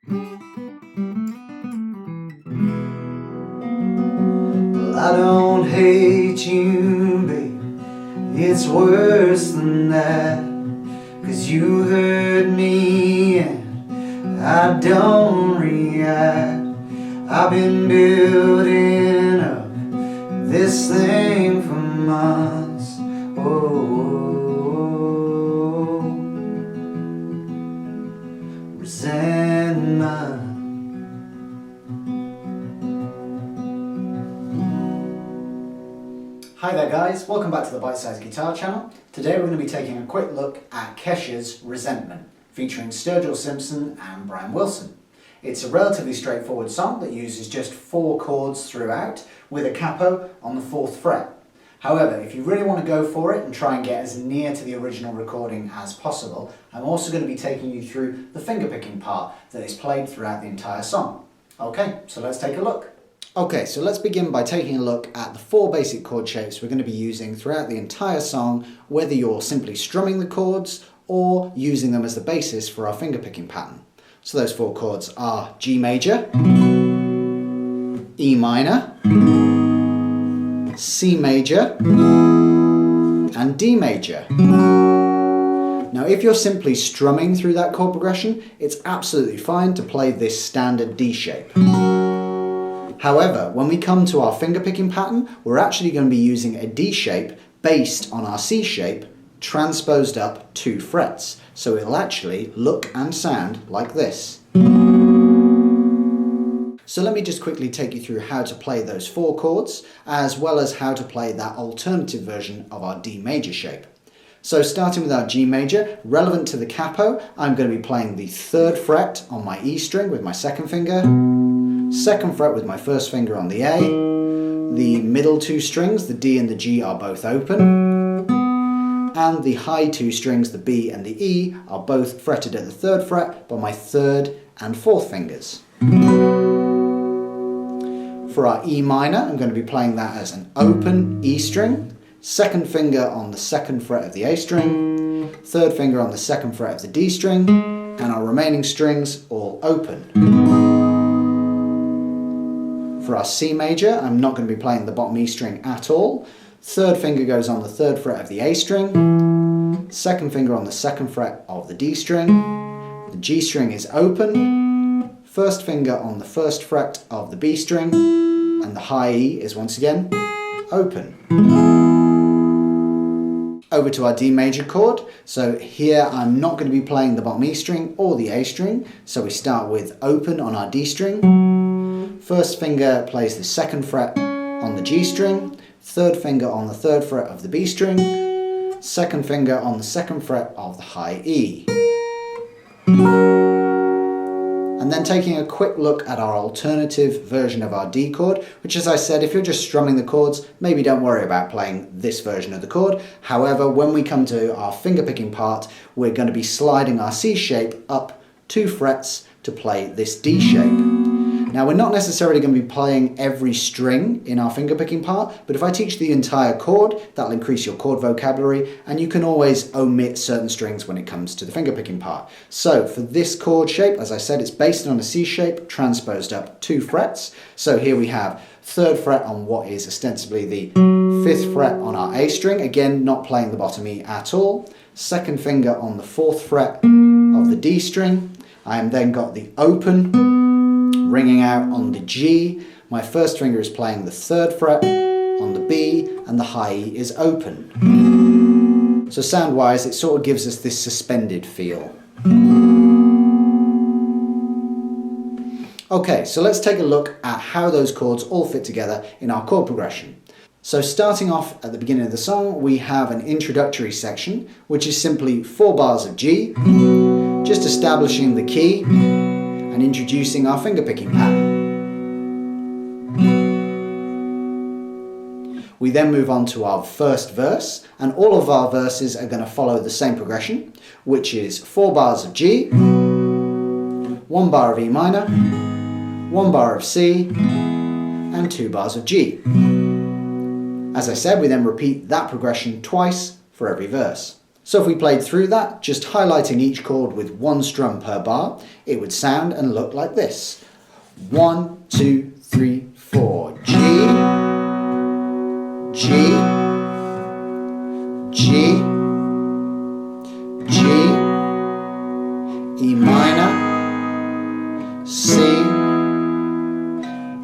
Well, I don't hate you, babe, it's worse than that, 'cause you hurt me and I don't react. I've been building up this thing for months. Oh, resentment. Hi there guys, welcome back to the Bitesize Guitar channel. Today we're going to be taking a quick look at Kesha's Resentment, featuring Sturgill Simpson and Brian Wilson. It's a relatively straightforward song that uses just 4 chords throughout, with a capo on the 4th fret. However, if you really want to go for it and try and get as near to the original recording as possible, I'm also going to be taking you through the fingerpicking part that is played throughout the entire song. Okay, so let's take a look. Okay, so let's begin by taking a look at the 4 basic chord shapes we're going to be using throughout the entire song, whether you're simply strumming the chords or using them as the basis for our fingerpicking pattern. So those 4 chords are G major, E minor, C major, and D major. Now if you're simply strumming through that chord progression, it's absolutely fine to play this standard D shape. However, when we come to our fingerpicking pattern, we're actually going to be using a D shape based on our C shape, transposed up 2 frets. So it'll actually look and sound like this. So let me just quickly take you through how to play those 4 chords, as well as how to play that alternative version of our D major shape. So starting with our G major, relevant to the capo, I'm going to be playing the 3rd fret on my E string with my 2nd finger, 2nd fret with my 1st finger on the A, the middle 2 strings, the D and the G, are both open, and the high 2 strings, the B and the E, are both fretted at the 3rd fret by my 3rd and 4th fingers. For our E minor, I'm going to be playing that as an open E string, 2nd finger on the 2nd fret of the A string, 3rd finger on the 2nd fret of the D string, and our remaining strings all open. For our C major, I'm not going to be playing the bottom E string at all. 3rd finger goes on the 3rd fret of the A string, 2nd finger on the 2nd fret of the D string, the G string is open, 1st finger on the 1st fret of the B string, and the high E is once again open. Over to our D major chord. So here I'm not going to be playing the bottom E string or the A string, so we start with open on our D string. 1st finger plays the 2nd fret on the G string, 3rd finger on the 3rd fret of the B string, 2nd finger on the 2nd fret of the high E. And then taking a quick look at our alternative version of our D chord, which, as I said, if you're just strumming the chords, maybe don't worry about playing this version of the chord. However, when we come to our fingerpicking part, we're going to be sliding our C shape up 2 frets to play this D shape. Now we're not necessarily going to be playing every string in our fingerpicking part, but if I teach the entire chord, that'll increase your chord vocabulary, and you can always omit certain strings when it comes to the fingerpicking part. So for this chord shape, as I said, it's based on a C shape, transposed up 2 frets. So here we have 3rd fret on what is ostensibly the 5th fret on our A string, again not playing the bottom E at all, 2nd finger on the 4th fret of the D string. I am then got the open ringing out on the G, my 1st finger is playing the 3rd fret on the B, and the high E is open. So sound wise, it sort of gives us this suspended feel. Okay, so let's take a look at how those chords all fit together in our chord progression. So starting off at the beginning of the song, we have an introductory section, which is simply 4 bars of G, just establishing the key and introducing our fingerpicking pattern. We then move on to our first verse, and all of our verses are going to follow the same progression, which is 4 bars of G, 1 bar of E minor, 1 bar of C, and 2 bars of G. As I said, we then repeat that progression twice for every verse. So if we played through that, just highlighting each chord with one strum per bar, it would sound and look like this. 1, 2, 3, 4. G, G, G, G, E minor, C,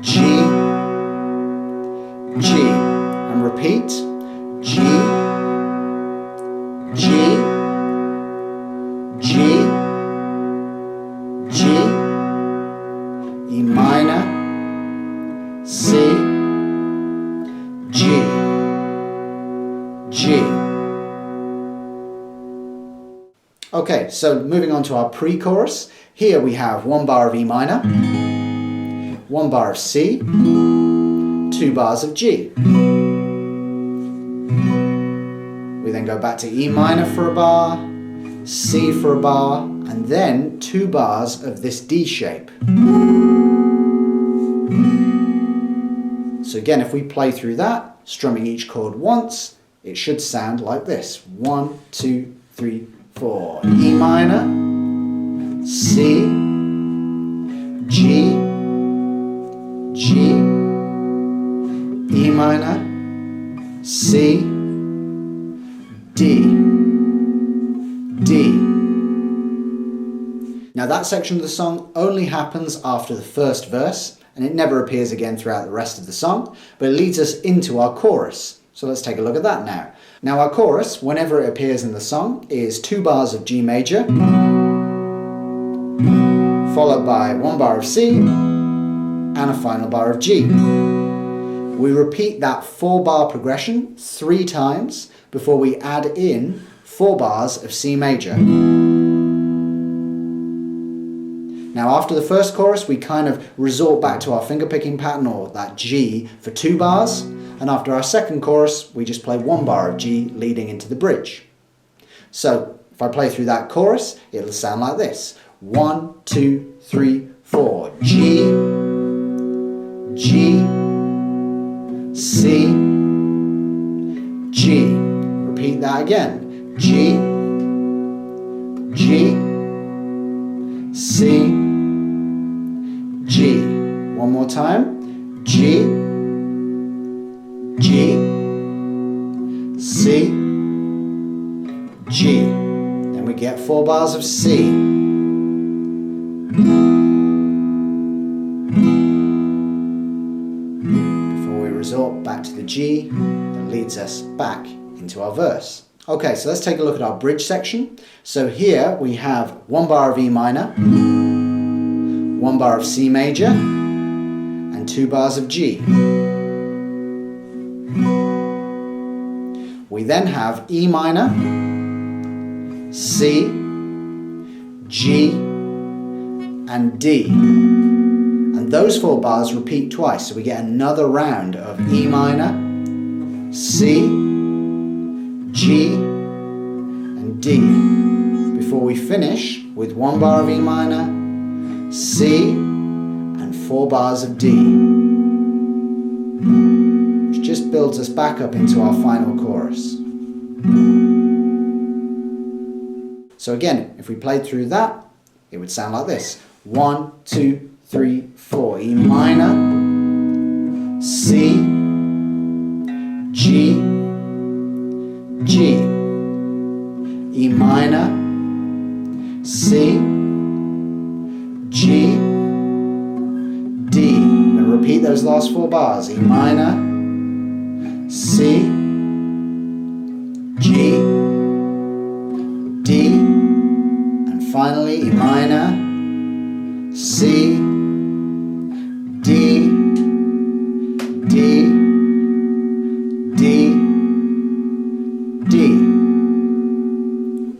G, G, and repeat. G, G, G, G, E minor, C, G, G. Okay, so moving on to our pre-chorus. Here we have 1 bar of E minor, 1 bar of C, 2 bars of G. We then go back to E minor for a bar, C for a bar, and then 2 bars of this D shape. So again, if we play through that, strumming each chord once, it should sound like this. 1, 2, 3, 4. E minor, C, G, G, E minor, C, D, D. Now that section of the song only happens after the first verse, and it never appears again throughout the rest of the song, but it leads us into our chorus. So let's take a look at that now. Now our chorus, whenever it appears in the song, is 2 bars of G major, followed by 1 bar of C, and a final bar of G. We repeat that 4 bar progression 3 times before we add in 4 bars of C major. Now after the first chorus, we kind of resort back to our fingerpicking pattern, or that G, for 2 bars. And after our second chorus, we just play 1 bar of G leading into the bridge. So if I play through that chorus, it'll sound like this. 1, 2, 3, 4. G, G, C, G. Repeat that again. G, G, C, G. One more time. G, G, C, G. Then we get 4 bars of C. Before we resort back to the G that leads us back into our verse. Okay, so let's take a look at our bridge section. So here we have 1 bar of E minor, 1 bar of C major, and 2 bars of G. We then have E minor, C, G, and D. And those 4 bars repeat twice, so we get another round of E minor, C, G, and D, before we finish with 1 bar of E minor, C, and 4 bars of D, which just builds us back up into our final chorus. So again, if we played through that, it would sound like this. 1, 2, 3, 4. E minor, C, G, G, E minor, C, G, D. And repeat those last 4 bars. E minor, C, G, D, and finally E minor, C, D, D, D, D,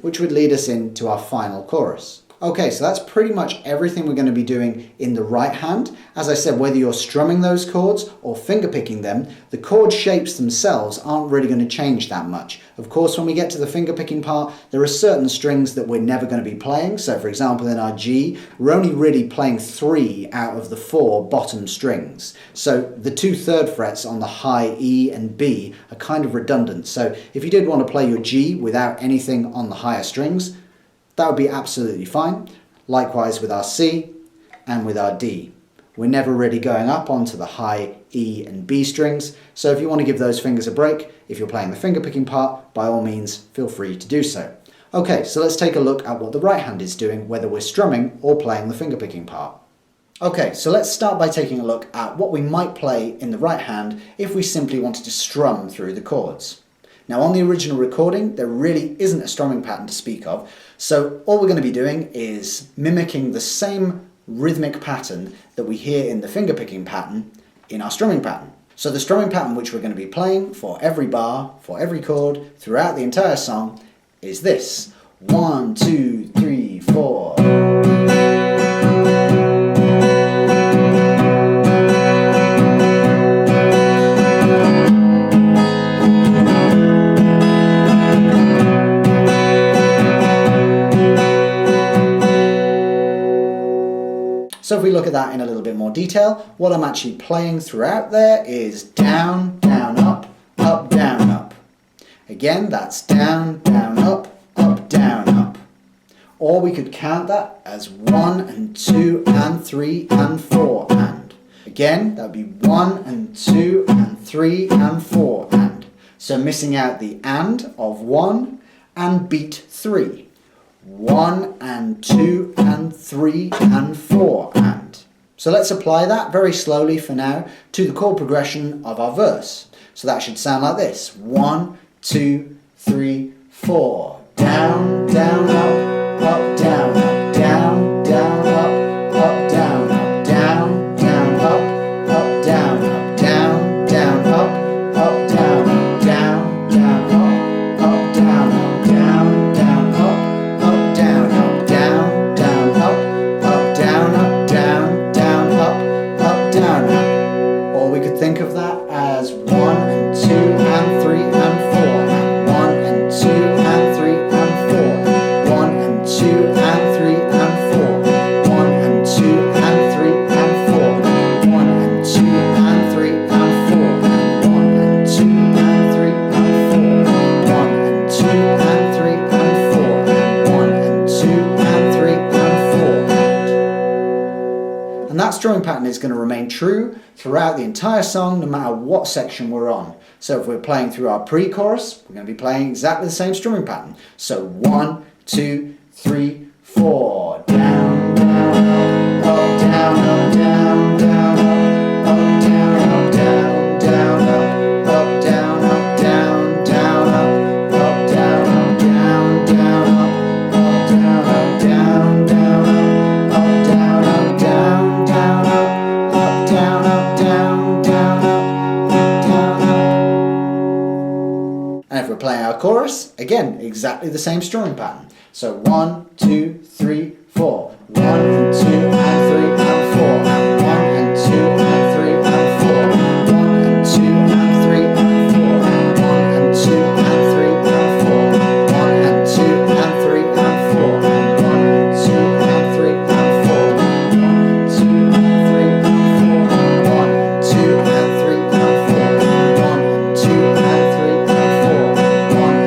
which would lead us into our final chorus. Okay, so that's pretty much everything we're going to be doing in the right hand. As I said, whether you're strumming those chords or fingerpicking them, the chord shapes themselves aren't really going to change that much. Of course, when we get to the fingerpicking part, there are certain strings that we're never going to be playing. So for example, in our G, we're only really playing 3 out of the 4 bottom strings. So the 2 3rd frets on the high E and B are kind of redundant. So if you did want to play your G without anything on the higher strings, that would be absolutely fine. Likewise with our C and with our D. We're never really going up onto the high E and B strings, so if you want to give those fingers a break, if you're playing the fingerpicking part, by all means feel free to do so. Okay, so let's take a look at what the right hand is doing, whether we're strumming or playing the fingerpicking part. Okay, so let's start by taking a look at what we might play in the right hand if we simply wanted to strum through the chords. Now on the original recording, there really isn't a strumming pattern to speak of, so all we're going to be doing is mimicking the same rhythmic pattern that we hear in the fingerpicking pattern in our strumming pattern. So the strumming pattern which we're going to be playing for every bar, for every chord, throughout the entire song is this. 1, 2, 3, 4. So if we look at that in a little bit more detail, what I'm actually playing throughout there is down, down, up, down, up. Again, that's down, down, up, down, up. Or we could count that as 1 and 2 and 3 and 4 and. Again, that would be 1 and 2 and 3 and 4 and. So missing out the and of 1 and beat 3. 1 and 2 and 3 and 4 and. So let's apply that very slowly for now to the chord progression of our verse. So that should sound like this. 1, 2, 3, 4. Down, down, up, down, up, down, down, up, down, up, down, down, up, down, up, down, down, up, down, up, down, down, up, down, up, down, down, up, down, up, down, down, up, down, up, down, down, up, down, up. Or we could think of that as 1 and 2 and 3 and 4 and 1 and 2 and 3 and 4, 1 and 2 and 3 and 4, 1 and 2 and 3 and 4, 1 and 2 and 3 and 4, 1 and 2 and 3 and 4, 1 and 2 and 3 and 4, 1 and 2 and 3 and 4. And that strumming pattern is going to remain true throughout the entire song, no matter what section we're on. So if we're playing through our pre-chorus, we're going to be playing exactly the same strumming pattern. So 1, 2, 3, 4. Down, down, up, down, up, down, down, up, down, down, down, up, down, down, down, up, down, down, down, up, down, down, down, up, down, down, down, up, down, down, down, up. And if we're playing our chorus, again, exactly the same strumming pattern. So 1, 2, 3, 4. 1 and 2 and 3 and 4. And 1 and 2 and 3 and 4. 1 and 2 and 3 and 4. And 1 and 2 and 3 and 4. 1 and 2 and 3 and 4. And 1 and 2 and 3 and 4. 1 and 2 and 3 and 4. 1 and 2 and 3 and 4. 1 and 2 and 3 and 4.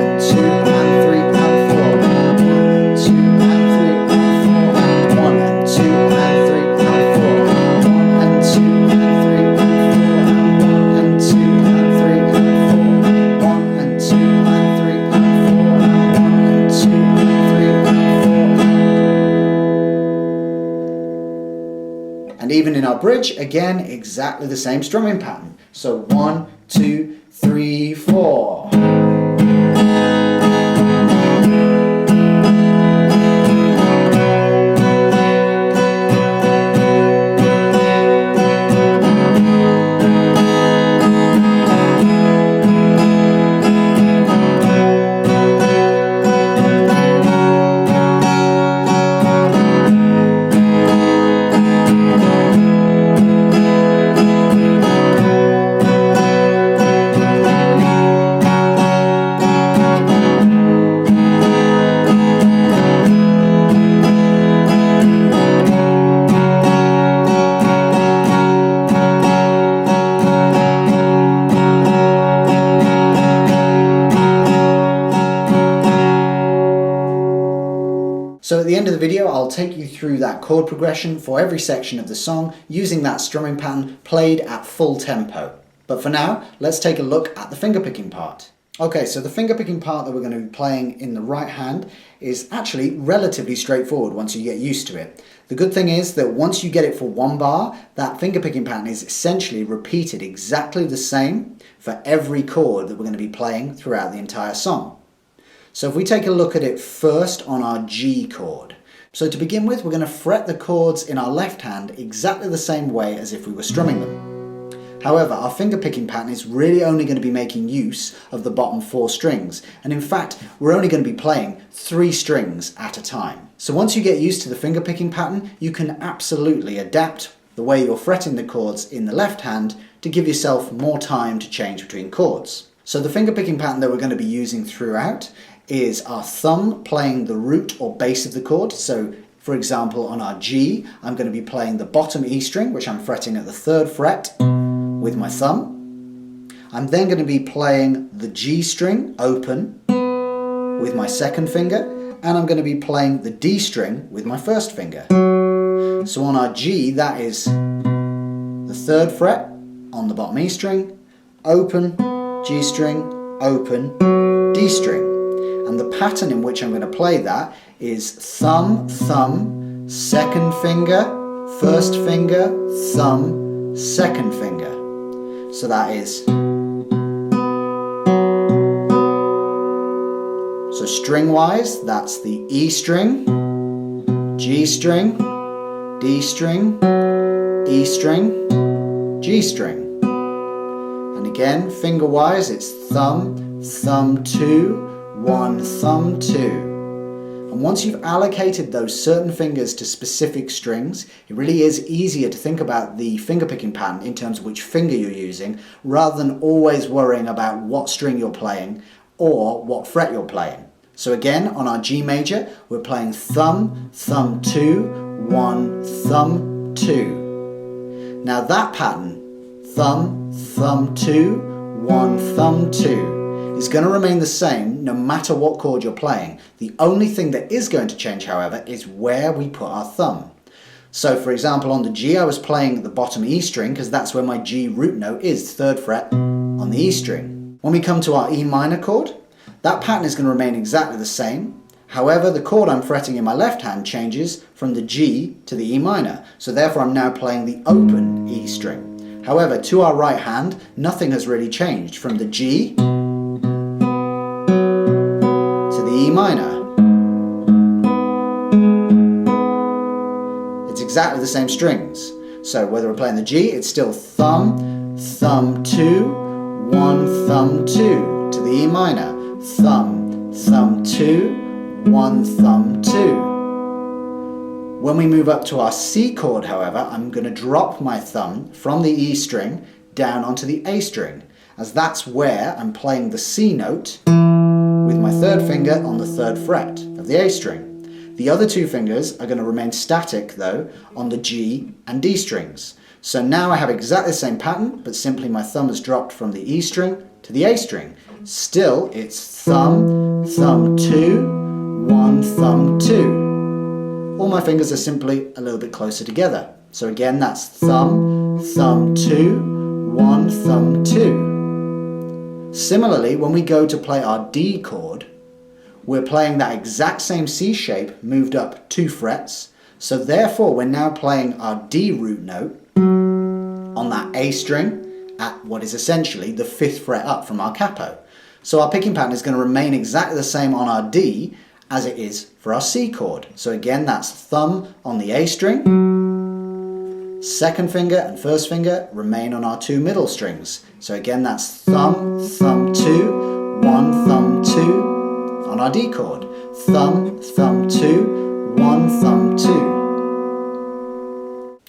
1 and 2 and 3 and 4. 2 and 3 and 4, 1 and 2 and 3 and 4, 1 and 2 and 3 and 4, 1 and 2 and 3 and 4, 1 and 2 and 3 and 4, 1 and 2 and 3 and 4. And even in our bridge, again, exactly the same strumming pattern. So 1, 2, 3, 4. end of the video, I'll take you through that chord progression for every section of the song using that strumming pattern played at full tempo. But for now, let's take a look at the fingerpicking part. Okay, so the fingerpicking part that we're going to be playing in the right hand is actually relatively straightforward once you get used to it. The good thing is that once you get it for one bar, that fingerpicking pattern is essentially repeated exactly the same for every chord that we're going to be playing throughout the entire song. So if we take a look at it first on our G chord. So to begin with, we're going to fret the chords in our left hand exactly the same way as if we were strumming them. However, our fingerpicking pattern is really only going to be making use of the bottom 4 strings, and in fact, we're only going to be playing 3 strings at a time. So once you get used to the fingerpicking pattern, you can absolutely adapt the way you're fretting the chords in the left hand to give yourself more time to change between chords. So the fingerpicking pattern that we're going to be using throughout is our thumb playing the root or bass of the chord. So for example, on our G, I'm going to be playing the bottom E string, which I'm fretting at the 3rd fret with my thumb. I'm then going to be playing the G string open with my 2nd finger, and I'm going to be playing the D string with my 1st finger. So on our G, that is the 3rd fret on the bottom E string, open, G string, open, D string. And the pattern in which I'm going to play that is thumb, thumb, 2nd finger, 1st finger, thumb, 2nd finger. So that is, so string wise, that's the E string, G string, D string, E string, G string. And again, finger wise, it's thumb, thumb 2, 1, thumb 2. And once you've allocated those certain fingers to specific strings, it really is easier to think about the fingerpicking pattern in terms of which finger you're using, rather than always worrying about what string you're playing or what fret you're playing. So again, on our G major, we're playing thumb, thumb 2, 1, thumb 2. Now that pattern, thumb, thumb 2, 1, thumb 2, is going to remain the same no matter what chord you're playing. The only thing that is going to change, however, is where we put our thumb. So for example, on the G, I was playing the bottom E string because that's where my G root note is, 3rd fret on the E string. When we come to our E minor chord, that pattern is going to remain exactly the same. However, the chord I'm fretting in my left hand changes from the G to the E minor. So therefore I'm now playing the open E string. However, to our right hand, nothing has really changed from the G E minor. It's exactly the same strings. So whether we're playing the G, it's still thumb, thumb 2, 1, thumb 2 to the E minor. Thumb, thumb 2, 1, thumb 2. When we move up to our C chord, however, I'm going to drop my thumb from the E string down onto the A string, as that's where I'm playing the C note with my 3rd finger on the 3rd fret of the A string. The other 2 fingers are going to remain static though on the G and D strings. So now I have exactly the same pattern, but simply my thumb has dropped from the E string to the A string. Still, it's thumb, thumb 2, 1, thumb 2. All my fingers are simply a little bit closer together. So again, that's thumb, thumb 2, 1, thumb 2. Similarly, when we go to play our D chord, we're playing that exact same C shape moved up 2 frets. So therefore, we're now playing our D root note on that A string at what is essentially the 5th fret up from our capo. So our picking pattern is going to remain exactly the same on our D as it is for our C chord. So again, that's thumb on the A string, 2nd finger and 1st finger remain on our 2 middle strings. So again, that's thumb, thumb 2, 1, thumb 2 on our D chord. Thumb, thumb 2, 1, thumb 2.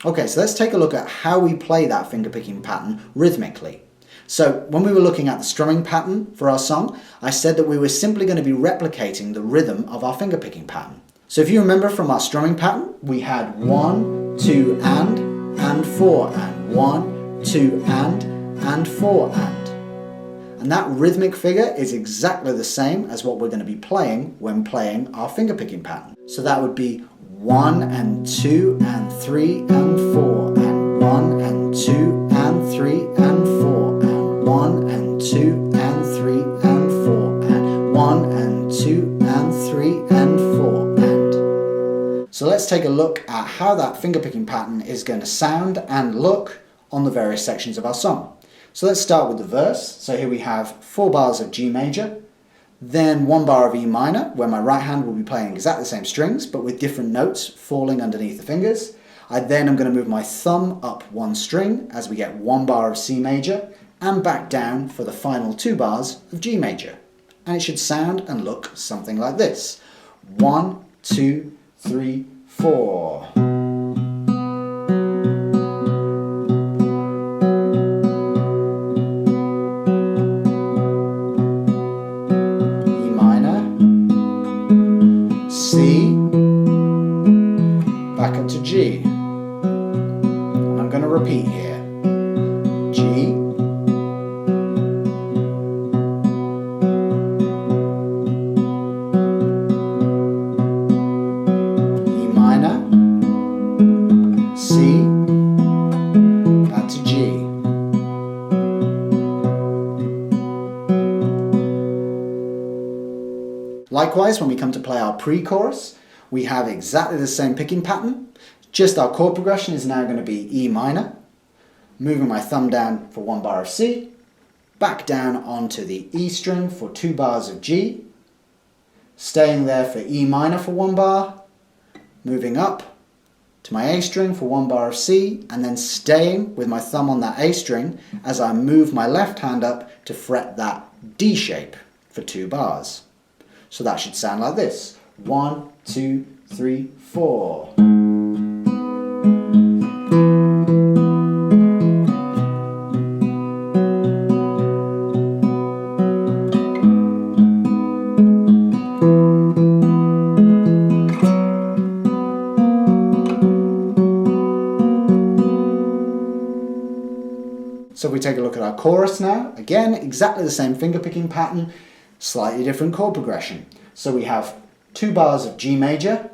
Okay, so let's take a look at how we play that fingerpicking pattern rhythmically. So when we were looking at the strumming pattern for our song, I said that we were simply going to be replicating the rhythm of our fingerpicking pattern. So if you remember from our strumming pattern, we had 1, 2 and 4 and 1, 2 and 4 and. And that rhythmic figure is exactly the same as what we're going to be playing when playing our fingerpicking pattern. So that would be 1 and 2 and 3 and 4 and 1 and 2 and 3 and 4 and 1 and 2 and 3 and 4 and 1 and 2 and 3 and 4 and. So let's take a look at how that fingerpicking pattern is going to sound and look on the various sections of our song. So let's start with the verse. So here we have 4 bars of G major, then 1 bar of E minor, where my right hand will be playing exactly the same strings, but with different notes falling underneath the fingers. I then am going to move my thumb up 1 string as we get 1 bar of C major, and back down for the final 2 bars of G major. And it should sound and look something like this. 1, 2, 3, 4. C, back up to G, and I'm going to repeat here, G, E minor, C, back to G. Likewise, when we come to play our pre-chorus, we have exactly the same picking pattern, just our chord progression is now going to be E minor, moving my thumb down for 1 bar of C, back down onto the E string for 2 bars of G, staying there for E minor for 1 bar, moving up to my A string for 1 bar of C, and then staying with my thumb on that A string as I move my left hand up to fret that D shape for 2 bars. So that should sound like this. 1, 2, 3, 4. So if we take a look at our chorus now, again, exactly the same fingerpicking pattern, slightly different chord progression. So we have 2 bars of G major,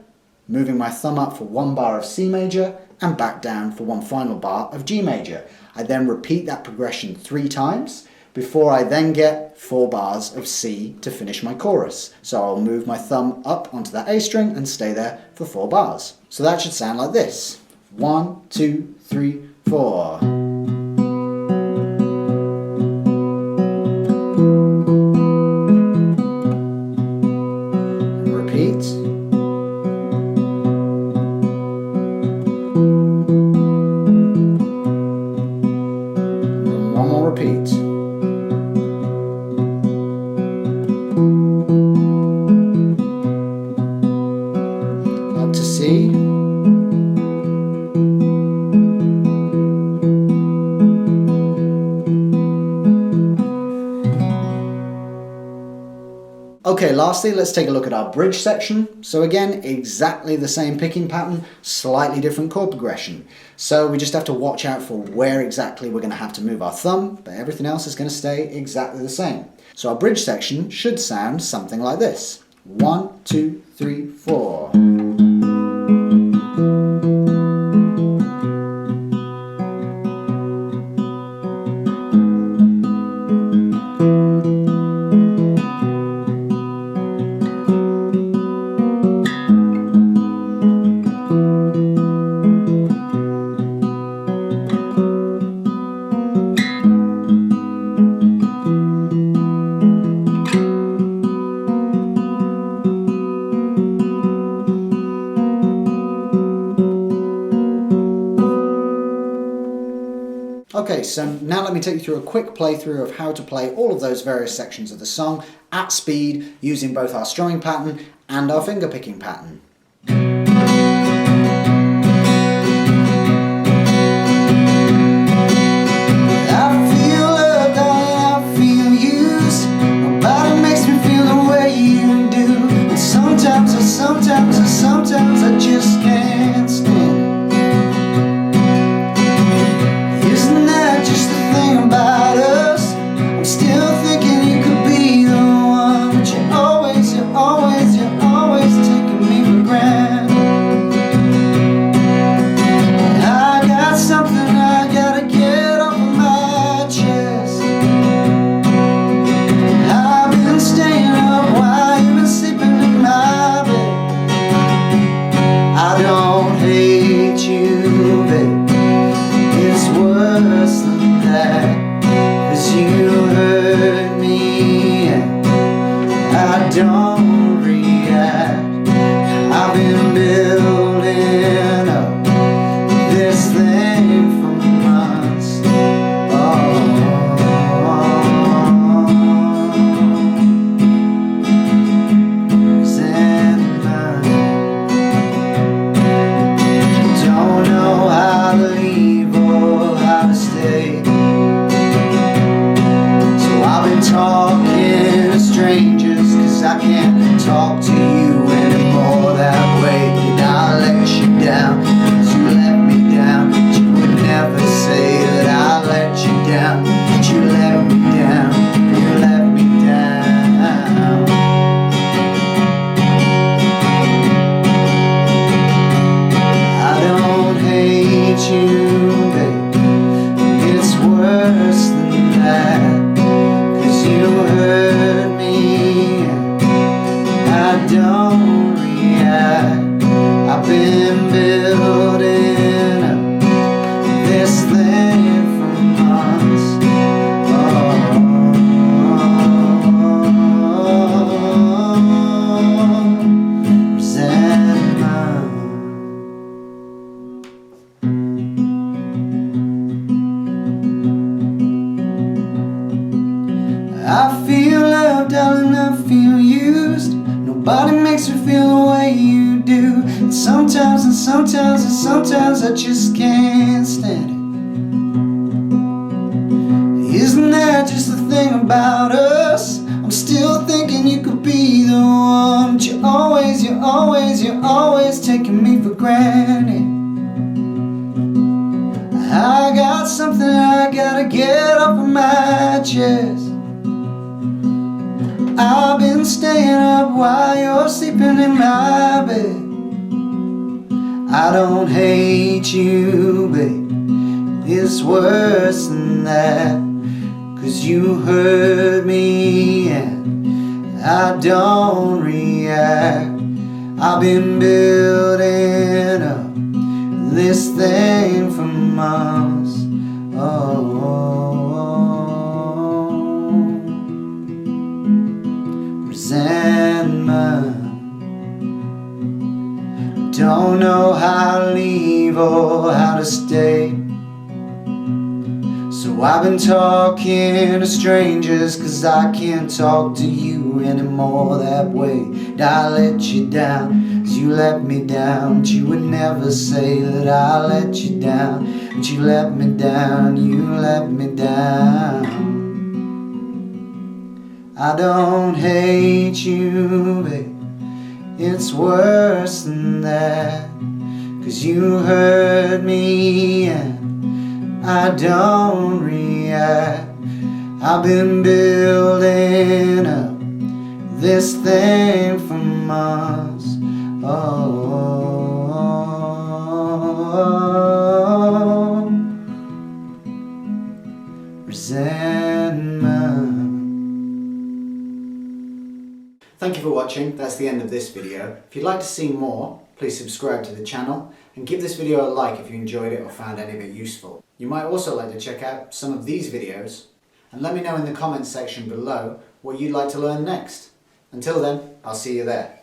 moving my thumb up for 1 bar of C major, and back down for 1 final bar of G major. I then repeat that progression 3 times before I then get 4 bars of C to finish my chorus. So I'll move my thumb up onto that A string and stay there for 4 bars. So that should sound like this. 1, 2, 3, 4. Up to C. Okay, lastly, let's take a look at our bridge section. So again, exactly the same picking pattern, slightly different chord progression. So we just have to watch out for where exactly we're going to have to move our thumb, but everything else is going to stay exactly the same. So our bridge section should sound something like this. 1, 2, 3, 4. Okay, so now let me take you through a quick playthrough of how to play all of those various sections of the song at speed using both our strumming pattern and our fingerpicking pattern. Sometimes I just can't stand. Isn't that just the thing about us? I'm still thinking thing from us. Resentment. Don't know how to leave or how to stay. So I've been talking to strangers, 'cause I can't talk to you anymore that way. Did I let you down? 'Cause you let me down. But you would never say that I let you down. But you let me down. You let me down. I don't hate you, babe. It's worse than that. 'Cause you hurt me, I don't react. I've been building up this thing from us. Resentment. I feel loved, darling, I feel used. Nobody makes me feel the way you do. And sometimes I just can't stand it. Isn't that just the thing about us? I'm still thinking you could be the one. But you're always taking me for granted. I got something I gotta get off of my chest. I've been staying up while you're sleeping in my bed. I don't hate you, babe. It's worse than that. 'Cause you hurt me and I don't react. I've been building up this thing from us. Resentment. Don't know how to leave or how to stay. So I've been talking to strangers, 'cause I can't talk to you anymore that way. Did I let you down? 'Cause you let me down. But you would never say that I let you down. But you let me down, you let me down. I don't hate you, babe. It's worse than that. 'Cause you hurt me and I don't react. I've been building up this thing from us. Resentment. Thank you for watching. That's the end of this video. If you'd like to see more, please subscribe to the channel and give this video a like if you enjoyed it or found any of it useful. You might also like to check out some of these videos and let me know in the comments section below what you'd like to learn next. Until then, I'll see you there.